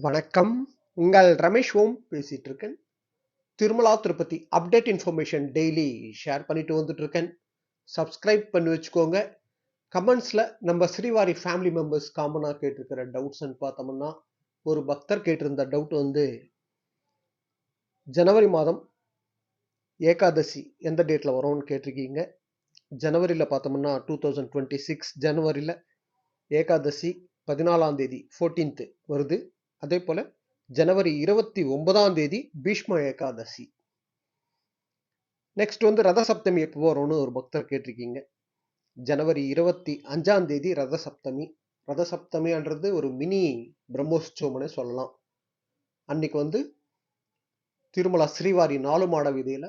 வணக்கம். உங்கள் ரமேஷ் ஓம் பேசிட்டு இருக்கேன். Tirumala Tirupati update information daily share பண்ணிட்டு வந்துட்டு இருக்கேன். சப்ஸ்கிரைப் பண்ணி வச்சுக்கோங்க. கமெண்ட்ஸ்ல நம்ம ஸ்ரீவாரி ஃபேமிலி மெம்பர்ஸ் காமனா கேட்டிருக்கிற டவுட்ஸ் பார்த்தோம்னா, ஒரு பக்தர் கேட்டிருந்த டவுட் ஜனவரி மாதம் ஏகாதசி எந்த டேட்ல வரும்னு கேட்டிருக்கீங்க. ஜனவரியில் பார்த்தோம்னா 2026 ஜனவரியில் ஏகாதசி 14ஆம் தேதி 14th வருது. அதே போல ஜனவரி 29ஆம் தேதி பீஷ்ம ஏகாதசி. நெக்ஸ்ட் ரத சப்தமி எப்போ வரும்னு ஒரு பக்தர் கேட்டிருக்கீங்க. ஜனவரி 25ஆம் தேதி ரத சப்தமி. ரத சப்தமின்றது ஒரு மினி பிரம்மோற்சவம்னு சொல்லலாம். அன்னைக்கு திருமலா ஸ்ரீவாரி 4 மாட வீதியில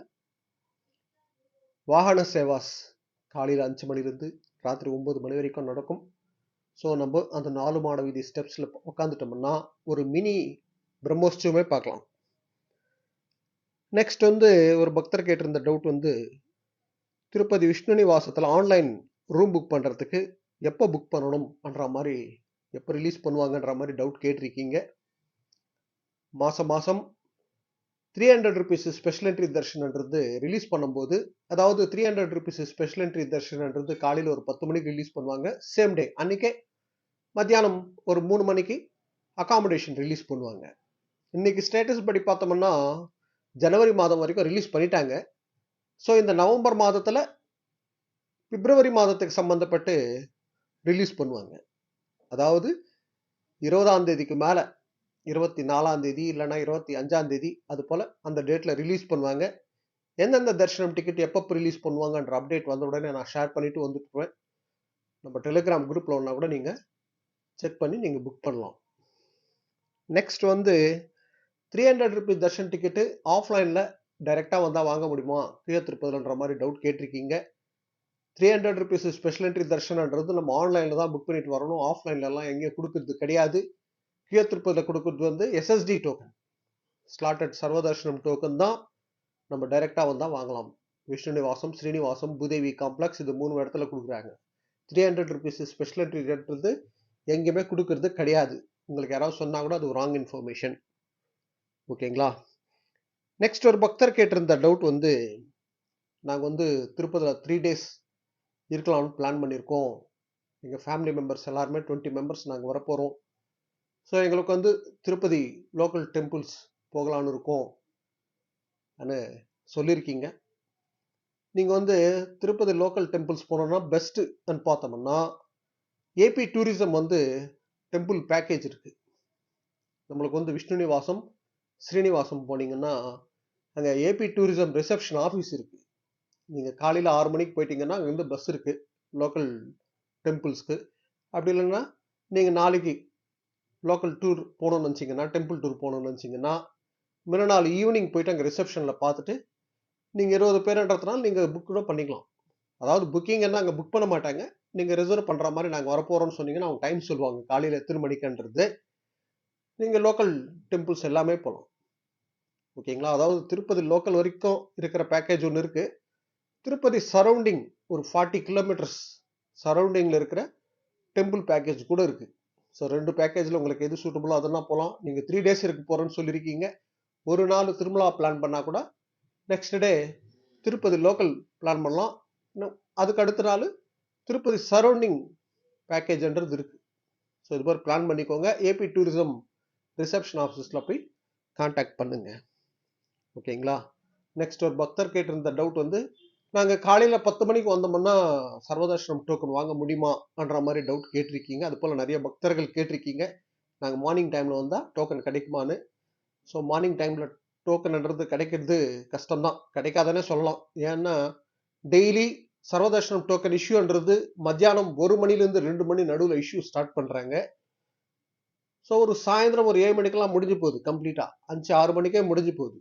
வாகன சேவாஸ் காலையில் 5 மணிலிருந்து ராத்திரி 9 மணி வரைக்கும் நடக்கும். ஸோ நம்ம அந்த 4 மாட வீதி ஸ்டெப்ஸில் உட்காந்துட்டோம்னா ஒரு மினி பிரம்மோற்சவமே பார்க்கலாம். நெக்ஸ்ட் ஒரு பக்தர் கேட்டிருந்த டவுட் திருப்பதி விஷ்ணு நிவாசத்தில் ஆன்லைன் ரூம் புக் பண்ணுறதுக்கு எப்போ புக் பண்ணணும்ன்ற மாதிரி, எப்போ ரிலீஸ் பண்ணுவாங்கன்ற மாதிரி டவுட் கேட்டிருக்கீங்க. மாதம் 300 rupees ஸ்பெஷல் என்ட்ரி தர்ஷன்ன்றது ரிலீஸ் பண்ணும்போது, அதாவது 300 rupees ஸ்பெஷல் என்ட்ரி தர்ஷன்ன்றது காலையில் ஒரு 10 மணிக்கு ரிலீஸ் பண்ணுவாங்க. சேம் டே அன்னைக்கே மத்தியானம் ஒரு 3 மணிக்கு அகாமடேஷன் ரிலீஸ் பண்ணுவாங்க. இன்னைக்கு ஸ்டேட்டஸ் படி பார்த்தோம்னா ஜனவரி மாதம் வரைக்கும் ரிலீஸ் பண்ணிட்டாங்க. ஸோ இந்த நவம்பர் மாதத்தில் பிப்ரவரி மாதத்துக்கு சம்பந்தப்பட்டு ரிலீஸ் பண்ணுவாங்க. அதாவது 20ஆம் தேதிக்கு மேலே 24ஆம் தேதி இல்லைன்னா 25ஆம் தேதி அது போல் அந்த டேட்டில் ரிலீஸ் பண்ணுவாங்க. எந்தெந்த தர்ஷனம் டிக்கெட் எப்போ ரிலீஸ் பண்ணுவாங்கன்ற அப்டேட் வந்த உடனே நான் ஷேர் பண்ணிட்டு வந்துட்டுருவேன். நம்ம டெலிகிராம் குரூப்பில் ஒன்றா கூட நீங்கள் செக் பண்ணி நீங்கள் புக் பண்ணலாம். நெக்ஸ்ட் 300 rupees தர்ஷன் டிக்கெட்டு ஆஃப்லைனில் டைரெக்டாக வந்தால் வாங்க முடியுமா கீழ திருப்பதின்ற மாதிரி டவுட் கேட்டிருக்கீங்க. 300 rupees ஸ்பெஷல் என்ட்ரி தர்ஷனன்றது நம்ம ஆன்லைனில் தான் புக் பண்ணிட்டு வரணும். ஆஃப்லைன்லலாம் எங்கேயும் கொடுக்கறது கிடையாது. கீழ திருப்பதியில் கொடுக்கறது எஸ்எஸ்டி டோக்கன், ஸ்லாட்டட் சர்வதர்ஷனம் டோக்கன் தான். நம்ம டைரெக்டாக வந்தால் வாங்கலாம். விஷ்ணு நிவாசம், ஸ்ரீனிவாசம், பூதேவி காம்ப்ளெக்ஸ் இது 3 இடத்துல கொடுக்குறாங்க. 300 rupees ஸ்பெஷல் என்ட்ரின்றது எங்கேயுமே கொடுக்கறது கிடையாது. உங்களுக்கு யாராவது சொன்னால் கூட அது ராங் இன்ஃபர்மேஷன். ஓகேங்களா? நெக்ஸ்ட் ஒரு பக்தர் கேட்டிருந்த டவுட் நாங்கள் திருப்பதியில் 3 days இருக்கலாம்னு பிளான் பண்ணியிருக்கோம். எங்கள் ஃபேமிலி மெம்பர்ஸ் எல்லாருமே 20 மெம்பர்ஸ் நாங்கள் வரப்போகிறோம். ஸோ எங்களுக்கு திருப்பதி லோக்கல் டெம்பிள்ஸ் போகலான்னு இருக்கோம் சொல்லியிருக்கீங்க. நீங்கள் திருப்பதி லோக்கல் டெம்பிள்ஸ் போனோம்னா பெஸ்ட்டுன்னு பார்த்தோம்னா ஏபி டூரிசம் டெம்பிள் பேக்கேஜ் இருக்குது. நம்மளுக்கு விஷ்ணு நிவாசம், ஸ்ரீனிவாசம் போனீங்கன்னா அங்கே ஏபி டூரிசம் ரிசப்ஷன் ஆஃபீஸ் இருக்குது. நீங்கள் காலையில் 6 மணிக்கு போயிட்டீங்கன்னா அங்கே பஸ் இருக்குது லோக்கல் டெம்பிள்ஸ்க்கு. அப்படி இல்லைன்னா நீங்கள் நாளைக்கு லோக்கல் டூர் போகணும்னு நினச்சிங்கன்னா, டெம்பிள் டூர் போகணும்னு நினச்சிங்கன்னா, முன்ன நாள் ஈவினிங் போயிட்டு அங்கே ரிசப்ஷனில் பார்த்துட்டு நீங்கள் 20 பேருன்றதுனால நீங்கள் புக் கூட பண்ணிக்கலாம். அதாவது புக்கிங் அங்கே புக் பண்ண மாட்டாங்க. நீங்கள் ரிசர்வ் பண்ணுற மாதிரி நாங்கள் வரப்போகிறோம்னு சொன்னீங்கன்னா அவங்க டைம் சொல்லுவாங்க காலையில் எத்தனை மணிக்குன்றது. நீங்கள் லோக்கல் டெம்பிள்ஸ் எல்லாமே போகலாம். ஓகேங்களா? அதாவது திருப்பதி லோக்கல் வரைக்கும் இருக்கிற பேக்கேஜ் ஒன்று இருக்குது. திருப்பதி சரௌண்டிங் ஒரு 40 கிலோமீட்டர்ஸ் சரௌண்டிங்கில் இருக்கிற டெம்பிள் பேக்கேஜ் கூட இருக்குது. ஸோ 2 பேக்கேஜில் உங்களுக்கு எது சூட்டபுளோ அதெல்லாம் போகலாம். நீங்கள் 3 days இருக்க போகிறேன்னு சொல்லியிருக்கீங்க. ஒரு நாள் திருமலா பிளான் பண்ணால் கூட next day Tirupati local plan பண்ணலாம். அதுக்கு அடுத்த நாள் திருப்பதி சரௌண்டிங் பேக்கேஜ்ன்றது இருக்குது. ஸோ இது மாதிரி பிளான் பண்ணிக்கோங்க. ஏபி டூரிசம் ரிசப்ஷன் ஆஃபீஸில் போய் கான்டாக்ட் பண்ணுங்க. ஓகேங்களா? நெக்ஸ்ட் ஒரு பக்தர் கேட்டிருந்த டவுட் நாங்கள் காலையில் 10 மணிக்கு வந்தோம்னா சர்வதர்ஷனம் டோக்கன் வாங்க முடியுமான்ற மாதிரி டவுட் கேட்டிருக்கீங்க. அது போல் நிறைய பக்தர்கள் கேட்டிருக்கீங்க. நாங்கள் மார்னிங் டைமில் வந்தால் டோக்கன் கிடைக்குமான்னு. ஸோ மார்னிங் டைமில் டோக்கன்ன்றது கிடைக்கிறது கஷ்டம்தான், கிடைக்காதனே சொல்லலாம். ஏன்னா டெய்லி சர்வதர்ஷனம் டோக்கன் இஷ்யூன்றது மத்தியானம் 1 மணிலேருந்து 2 மணி நடுவில் இஷ்யூ ஸ்டார்ட் பண்ணுறாங்க. ஸோ ஒரு சாயந்தரம் ஒரு 7 மணிக்கெல்லாம் முடிஞ்சு போகுது. கம்ப்ளீட்டாக 5-6 மணிக்கே முடிஞ்சு போகுது.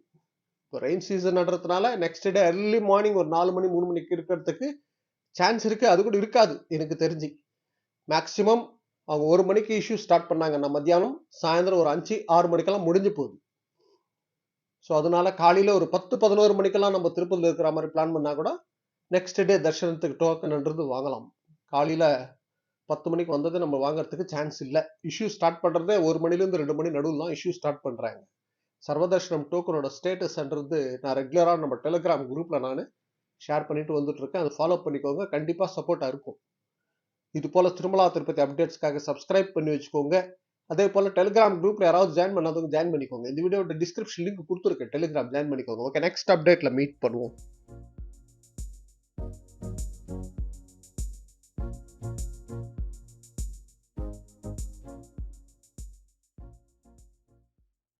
இப்போ ரெயின் சீசன்ன்றதுனால நெக்ஸ்ட் டே early மார்னிங் ஒரு 4 மணி 3 மணிக்கு இருக்கிறதுக்கு சான்ஸ் இருக்குது. அது கூட இருக்காது எனக்கு தெரிஞ்சு. மேக்சிமம் அவங்க 1 மணிக்கு இஷ்யூ ஸ்டார்ட் பண்ணாங்கன்னா மத்தியானம் சாயந்தரம் ஒரு 5-6 மணிக்கெல்லாம் முடிஞ்சு போகுது. ஸோ அதனால காலையில் ஒரு 10-11 மணிக்கெல்லாம் நம்ம திருப்பதியில் இருக்கிற மாதிரி பிளான் பண்ணால் கூட நெக்ஸ்ட் டே தர்ஷனத்துக்கு டோக்கன்ன்றது வாங்கலாம். காலையில் 10 மணிக்கு வந்தது நம்ம வாங்குறதுக்கு சான்ஸ் இல்லை. இஷ்யூ ஸ்டார்ட் பண்ணுறதே 1 மணிலேருந்து 2 மணி நடுவில் தான் இஷ்யூ ஸ்டார்ட் பண்ணுறாங்க. சர்வதர்ஷனம் டோக்கனோட ஸ்டேட்டஸ்ன்றது நான் ரெகுலராக நம்ம டெலிகிராம் குரூப்பில் நான் ஷேர் பண்ணிட்டு வந்துட்டு இருக்கேன். அதை ஃபாலோ பண்ணிக்கோங்க, கண்டிப்பாக சப்போர்ட்டாக இருக்கும். இது போல் திருமலா திருப்பதி அப்டேட்ஸ்க்காக சப்ஸ்கிரைப் பண்ணி வச்சுக்கோங்க. அதே போல் டெலிகிராம் குரூப்பில் யாராவது ஜாயின் பண்ணாதவங்க ஜாயின் பண்ணிக்கோங்க. இந்த வீடியோட டிஸ்கிரிப்ஷன் லிங்க் கொடுத்துருக்கேன், டெலிகிராம் ஜாயின் பண்ணிக்கோங்க. ஓகே, நெக்ஸ்ட் அப்டேட்டில் மீட் பண்ணுவோம்.